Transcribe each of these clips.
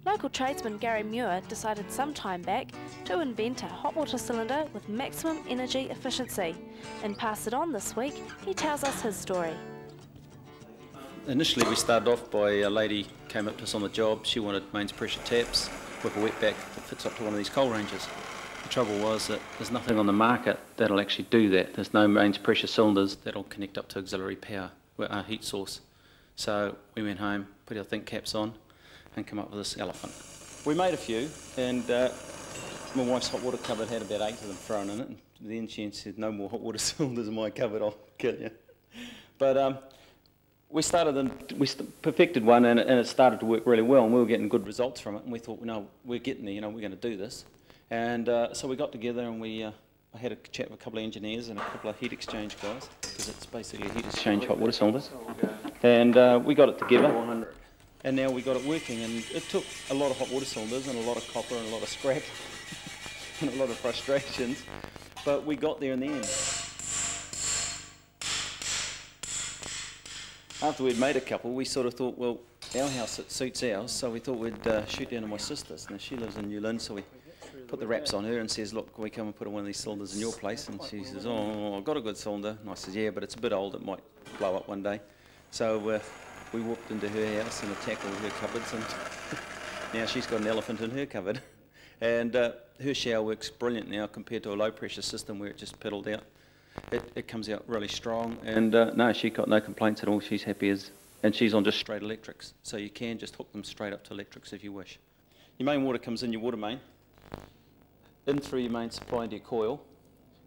Local tradesman Gary Muir decided some time back to invent a hot water cylinder with maximum energy efficiency. And Pass It On this week, he tells us his story. Initially we started off by a lady came up to us on the job. She wanted mains pressure taps with a wetback that fits up to one of these coal ranges. The trouble was that there's nothing on the market that'll actually do that. There's no mains pressure cylinders that'll connect up to auxiliary power, our heat source. So we went home, put our think caps on and come up with this elephant. We made a few, and my wife's hot water cupboard had about 8 of them thrown in it, and then she said, no more hot water cylinders in my cupboard, I'll kill you. But we perfected one, and it started to work really well, and we were getting good results from it, and we thought, no, we're getting there, we're going to do this. And so we got together, and I had a chat with a couple of engineers and a couple of heat exchange guys, because it's basically a heat exchange hot water cylinders. And we got it together, and now we got it working. And it took a lot of hot water cylinders and a lot of copper and a lot of scrap and a lot of frustrations, but we got there in the end. After we'd made a couple, we sort of thought, well, our house, it suits ours, so we thought we'd shoot down to my sister's. Now she lives in New Zealand, so we put the wraps on her and says, look, can we come and put one of these cylinders in your place? And she says, oh, I've got a good cylinder. And I says, yeah, but it's a bit old, it might blow up one day. So we walked into her house and attacked all her cupboards, and now she's got an elephant in her cupboard. And her shower works brilliant now compared to a low pressure system where it just pedalled out. It comes out really strong, and no, she got no complaints at all. She's happy and she's on just straight electrics. So you can just hook them straight up to electrics if you wish. Your main water comes in your water main, in through your main supply into your coil,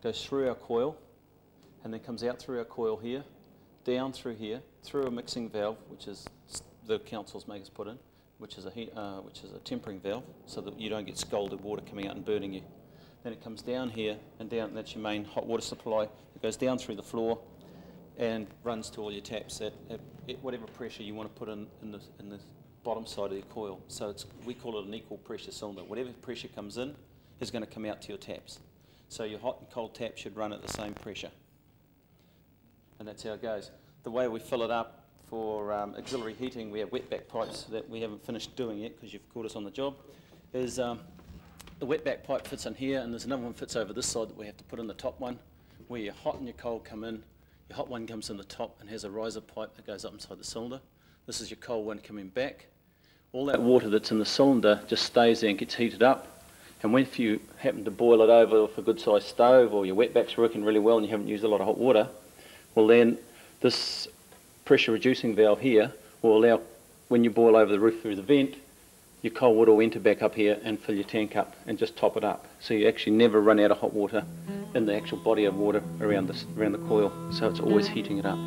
goes through our coil, and then comes out through our coil here, down through here, through a mixing valve, which is the councils make us put in, which is a tempering valve, so that you don't get scalded water coming out and burning you. Then it comes down here and down. That's your main hot water supply. It goes down through the floor and runs to all your taps at whatever pressure you want to put in the bottom side of the coil. So we call it an equal pressure cylinder. Whatever pressure comes in is going to come out to your taps. So your hot and cold tap should run at the same pressure. And that's how it goes. The way we fill it up for auxiliary heating, we have wetback pipes that we haven't finished doing yet because you've caught us on the job, is the wetback pipe fits in here, and there's another one fits over this side that we have to put in the top one, where your hot and your cold come in. Your hot one comes in the top and has a riser pipe that goes up inside the cylinder. This is your cold one coming back. All that water that's in the cylinder just stays there and gets heated up. And if you happen to boil it over with a good sized stove, or your wetback's working really well and you haven't used a lot of hot water, well then this pressure reducing valve here will allow, when you boil over the roof through the vent, your cold water will enter back up here and fill your tank up and just top it up. So you actually never run out of hot water in the actual body of water around the coil, so it's always heating it up.